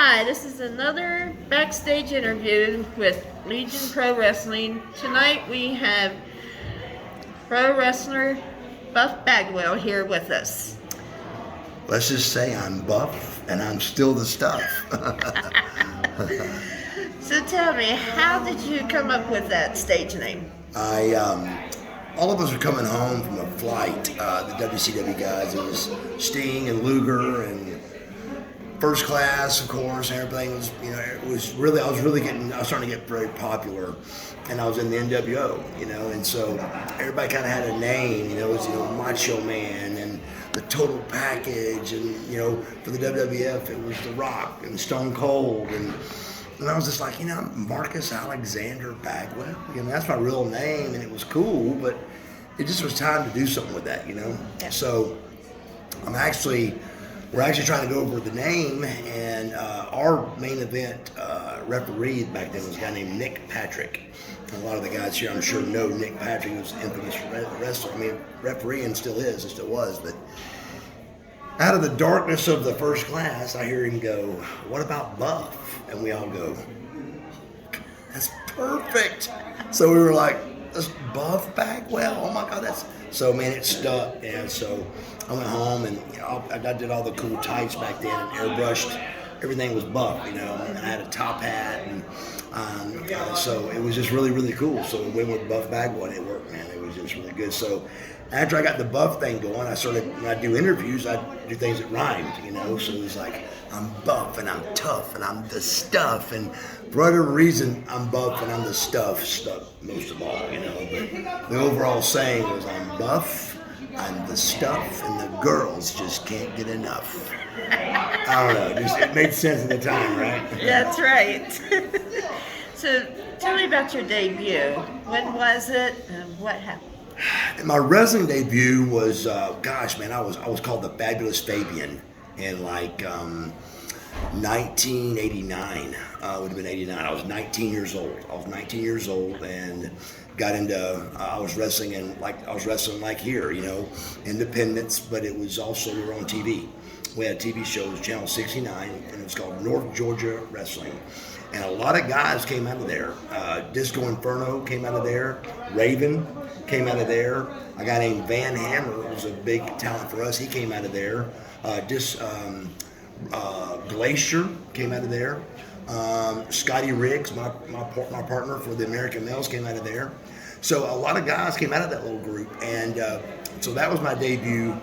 Hi, this is another backstage interview with Legion Pro Wrestling. Tonight we have pro wrestler Buff Bagwell here with us. Let's just say I'm buff and I'm still the stuff. So tell me, how did you come up with that stage name? All of us were coming home from a flight, the WCW guys. It was Sting and Luger and First Class, of course, and everything was, it was really, I was starting to get very popular, and I was in the NWO, and so everybody kind of had a name, it was, Macho Man and the Total Package, and, for the WWF, it was The Rock and Stone Cold, and I was just like, Marcus Alexander Bagwell, that's my real name, and it was cool, but it just was time to do something with that, Yeah. So we're actually trying to go over the name, and our main event referee back then was a guy named Nick Patrick. And a lot of the guys here, I'm sure, know Nick Patrick. He was an infamous wrestler. Referee, and still is, and still was, but out of the darkness of the First Class, I hear him go, "What about Buff?" And we all go, "That's perfect." So we were like, "That's Buff Bagwell? Oh my God, that's..." So man, it stuck. And so I went home and I did all the cool tights back then and airbrushed. Everything was Buff, and I had a top hat, and so it was just really, really cool. So we went with Buff Bagwell, and it worked, man. It was just really good. So after I got the Buff thing going, I started, when I do interviews, I do things that rhymed, So it was like, I'm buff and I'm tough and I'm the stuff, and for whatever reason, I'm buff and I'm the stuff stuck most of all, But the overall saying was, I'm buff, I'm the stuff, and the girls just can't get enough. I don't know, it made sense at the time, right? That's right. So tell me about your debut. When was it and what happened? My wrestling debut was, I was called the Fabulous Fabian in 1989. Would have been 89. I was 19 years old. And got into, I was wrestling like here, independence, but it was also, we were on TV. We had a TV show, it was Channel 69, and it was called North Georgia Wrestling. And a lot of guys came out of there. Disco Inferno came out of there. Raven came out of there. A guy named Van Hammer was a big talent for us. He came out of there. Glacier came out of there. Scotty Riggs, my partner for the American Males, came out of there. So a lot of guys came out of that little group. And so that was my debut.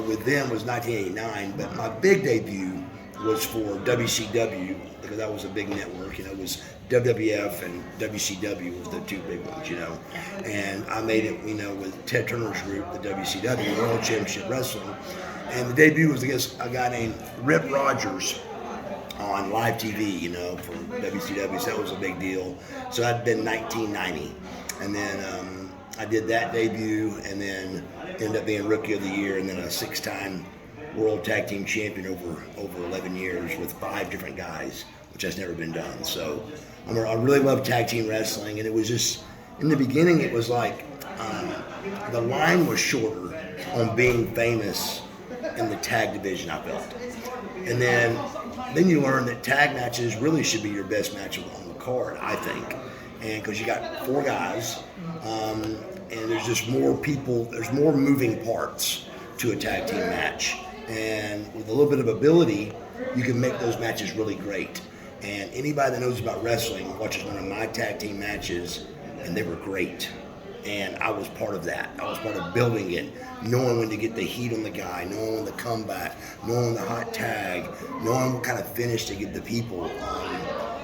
With them was 1989. But my big debut was for WCW, because that was a big network. It was WWF and WCW was the two big ones, And I made it, with Ted Turner's group, the WCW, World Championship Wrestling. And the debut was against a guy named Rip Rogers on live TV, for WCW. So that was a big deal. So that'd been 1990. And then I did that debut, and then ended up being Rookie of the Year, and then a 6-time World Tag Team Champion over 11 years with 5 different guys, which has never been done. So I really love tag team wrestling, and it was just, in the beginning, it was like the line was shorter on being famous in the tag division, I felt. And then you learn that tag matches really should be your best match on the card, I think. And because you got 4 guys, and there's just more people, there's more moving parts to a tag team match. And with a little bit of ability, you can make those matches really great. And anybody that knows about wrestling watches one of my tag team matches, and they were great. And I was part of that. I was part of building it, knowing when to get the heat on the guy, knowing when to come back, knowing the hot tag, knowing what kind of finish to give the people.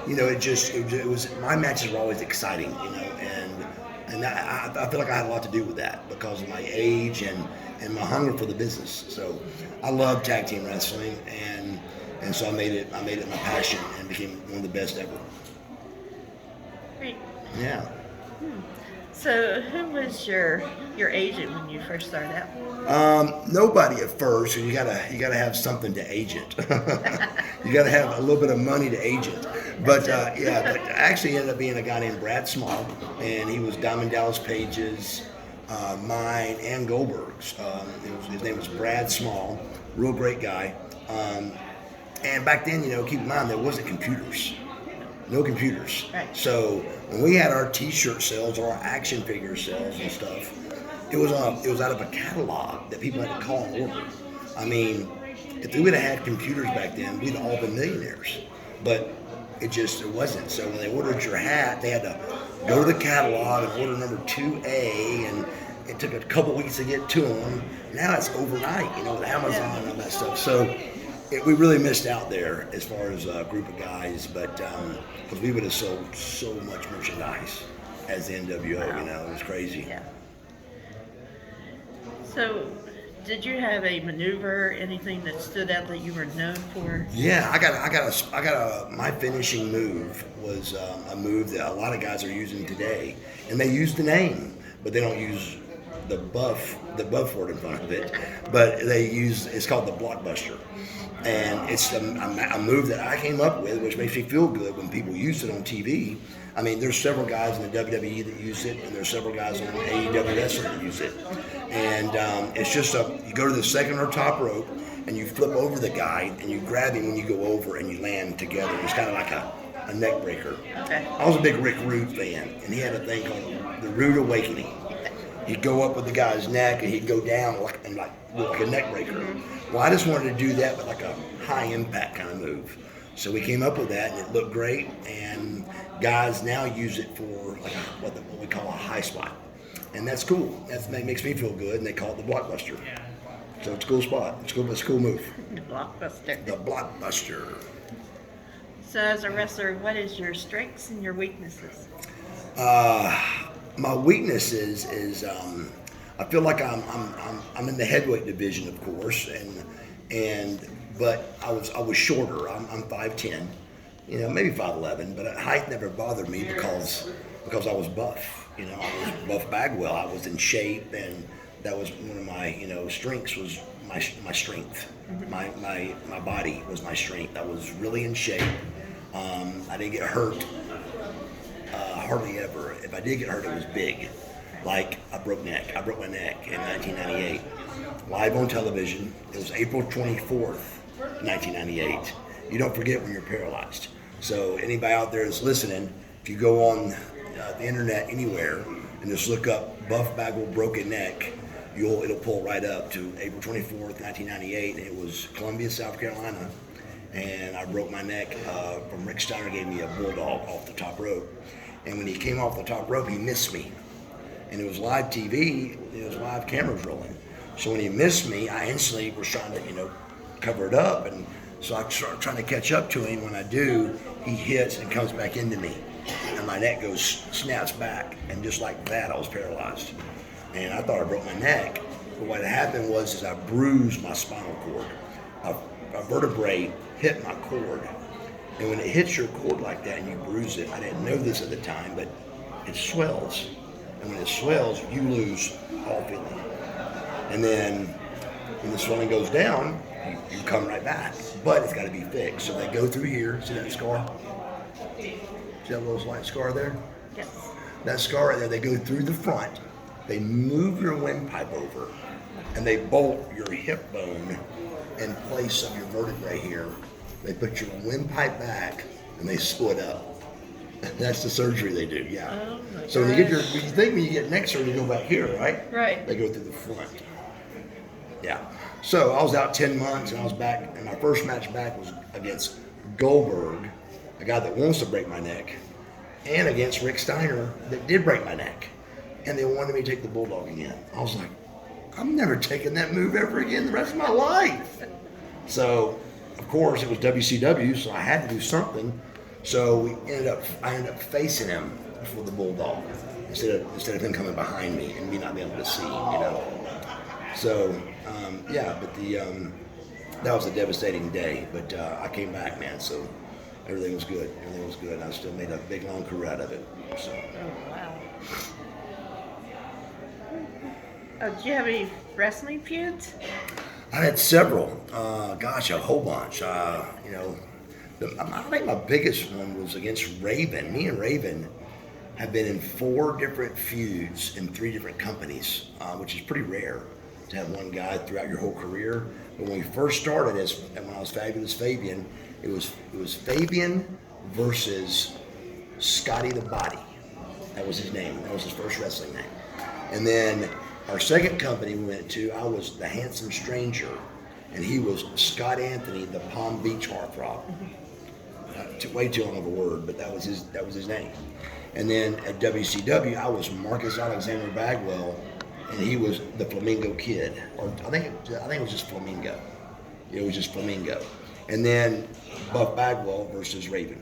It was, my matches were always exciting, and I feel like I had a lot to do with that because of my age and my hunger for the business. So I love tag team wrestling, and so I made it my passion and became one of the best ever. Great. Yeah. So who was your agent when you first started out? Nobody at first. You gotta have something to agent. You gotta have a little bit of money to agent. But but actually ended up being a guy named Brad Small, and he was Diamond Dallas Page's, mine, and Goldberg's. His name was Brad Small, real great guy. And back then, keep in mind there wasn't computers. No computers. Right. So when we had our T-shirt sales or our action figure sales and stuff, it was out of a catalog that people had to call and order. I mean, if we would have had computers back then, we'd all been millionaires. But it wasn't. So when they ordered your hat, they had to go to the catalog and order number 2A, and it took a couple weeks to get to them. Now it's overnight, with Amazon and all that stuff. So we really missed out there as far as a group of guys, but because we would have sold so much merchandise as the NWO, it was crazy. Yeah. So, did you have a maneuver, anything that stood out that you were known for? Yeah, my finishing move was a move that a lot of guys are using today, and they use the name, but they don't use the buff word in front of it. But it's called the Blockbuster, and it's a move that I came up with, which makes me feel good when people use it on TV. I mean, there's several guys in the WWE that use it, and there's several guys on AEW Wrestling that use it. And it's just you go to the second or top rope, and you flip over the guy, and you grab him when you go over, and you land together. It's kind of like a neck breaker. Okay. I was a big Rick Rude fan, and he had a thing called the Rude Awakening. He'd go up with the guy's neck, and he'd go down like a neck breaker. Well, I just wanted to do that, but like a high impact kind of move. So we came up with that, and it looked great. And guys now use it for like what we call a high spot, and that's cool. That makes me feel good, and they call it the Blockbuster. So it's a cool spot. It's a cool move. The Blockbuster. The Blockbuster. So, as a wrestler, what is your strengths and your weaknesses? My weaknesses is I feel like I'm in the heavyweight division, of course, but I was shorter. I'm 5'10", maybe 5'11", but height never bothered me because I was buff. I was Buff Bagwell. I was in shape, and that was one of my strengths was my strength. My body was my strength. I was really in shape. I didn't get hurt hardly ever. If I did get hurt, it was big. Like I broke my neck in 1998, live on television. It was April 24th, 1998. You don't forget when you're paralyzed. So anybody out there that's listening, if you go on the internet anywhere and just look up Buff Bagwell broken neck, it'll pull right up to April 24th, 1998. And it was Columbia, South Carolina, and I broke my neck from Rick Steiner gave me a bulldog off the top rope. And when he came off the top rope, he missed me. And it was live TV, it was live cameras rolling. So when he missed me, I instantly was trying to, cover it up. And so I started trying to catch up to him. When I do, he hits and comes back into me. And my neck snaps back. And just like that, I was paralyzed. And I thought I broke my neck. But what happened was I bruised my spinal cord. A vertebrae hit my cord. And when it hits your cord like that and you bruise it, I didn't know this at the time, but it swells. And when it swells, you lose all feeling. And then when the swelling goes down, you come right back. But it's got to be fixed. So they go through here. See that scar? See that little slight scar there? Yes. That scar right there, they go through the front. They move your windpipe over. And they bolt your hip bone in place of your vertebrae here. They put your windpipe back and they split up. That's the surgery they do, yeah. Oh my so when you get neck surgery, you go back here, right? Right. They go through the front. Yeah. So I was out 10 months and I was back, and my first match back was against Goldberg, a guy that wants to break my neck, and against Rick Steiner that did break my neck. And they wanted me to take the bulldog again. I was like, I'm never taking that move ever again the rest of my life. So, of course, it was WCW, so I had to do something. So I ended up facing him for the bulldog instead of him coming behind me and me not being able to see, So, that was a devastating day. But I came back, man. So everything was good. I still made a big long career out of it. So. Oh, wow. Do you have any wrestling feuds? I had several. A whole bunch. I think my biggest one was against Raven. Me and Raven have been in 4 different feuds in 3 different companies, which is pretty rare to have one guy throughout your whole career. But when we first started, and when I was Fabulous Fabian, it was Fabian versus Scotty the Body. That was his name. That was his first wrestling name. And then our second company we went to, I was the Handsome Stranger, and he was Scott Anthony, the Palm Beach Heartthrob. Way too long of a word, but that was his name. And then at WCW, I was Marcus Alexander Bagwell, and he was the Flamingo Kid, or I think it was just Flamingo. It was just Flamingo. And then Buff Bagwell versus Raven.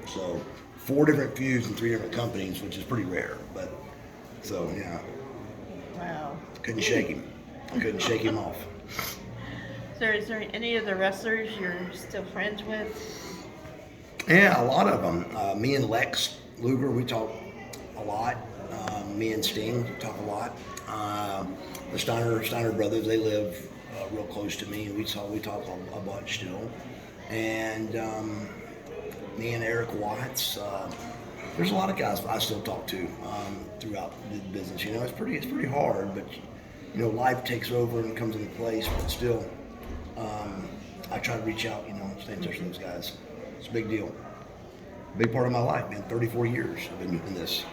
So 4 different feuds in 3 different companies, which is pretty rare. But so yeah. Wow. Couldn't shake him. I couldn't shake him off. So is there any of the wrestlers you're still friends with? Yeah, a lot of them. Me and Lex Luger, we talk a lot. Me and Sting talk a lot. The Steiner brothers, they live real close to me, and we talk a bunch still. And me and Eric Watts. There's a lot of guys I still talk to throughout the business. You know, it's pretty hard, but you know, life takes over and comes into place. But still, I try to reach out. You know, stay in touch with those guys. It's a big deal. Big part of my life, man. 34 years I've been doing this.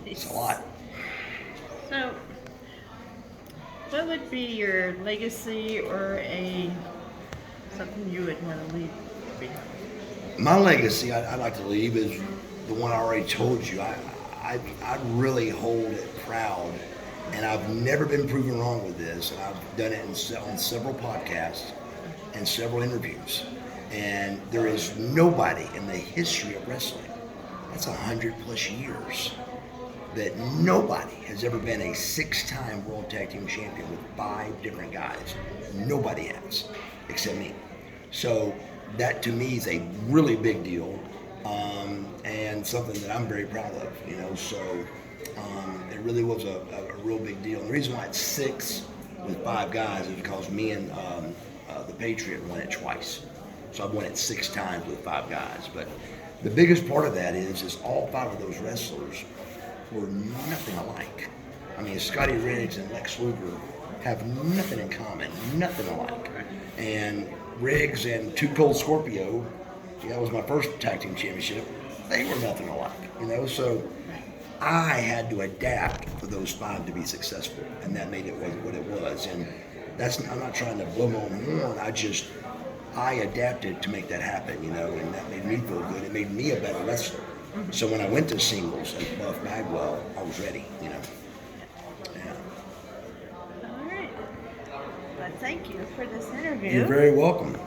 It's a lot. So, what would be your legacy or something you would want to leave behind? My legacy I'd like to leave is the one I already told you. I really hold it proud, and I've never been proven wrong with this. And I've done it on several podcasts and several interviews. And there is nobody in the history of wrestling, that's 100+ years, that nobody has ever been a 6-time World Tag Team Champion with 5 different guys. Nobody has, except me. So that to me is a really big deal, and something that I'm very proud of, you know. So it really was a real big deal. And the reason why it's 6 with 5 guys is because me and the Patriot won it twice. So I've won it 6 times with 5 guys. But the biggest part of that is all 5 of those wrestlers were nothing alike. I mean, Scotty Riggs and Lex Luger have nothing in common, nothing alike. And Riggs and Too Cold Scorpio, that was my first tag team championship, they were nothing alike, you know. So I had to adapt for those 5 to be successful, and that made it what it was. And I'm not trying to blow my own horn. I adapted to make that happen, you know, and that made me feel good. It made me a better wrestler. So when I went to singles and Buff Bagwell, I was ready, you know. Yeah. All right. Well, thank you for this interview. You're very welcome.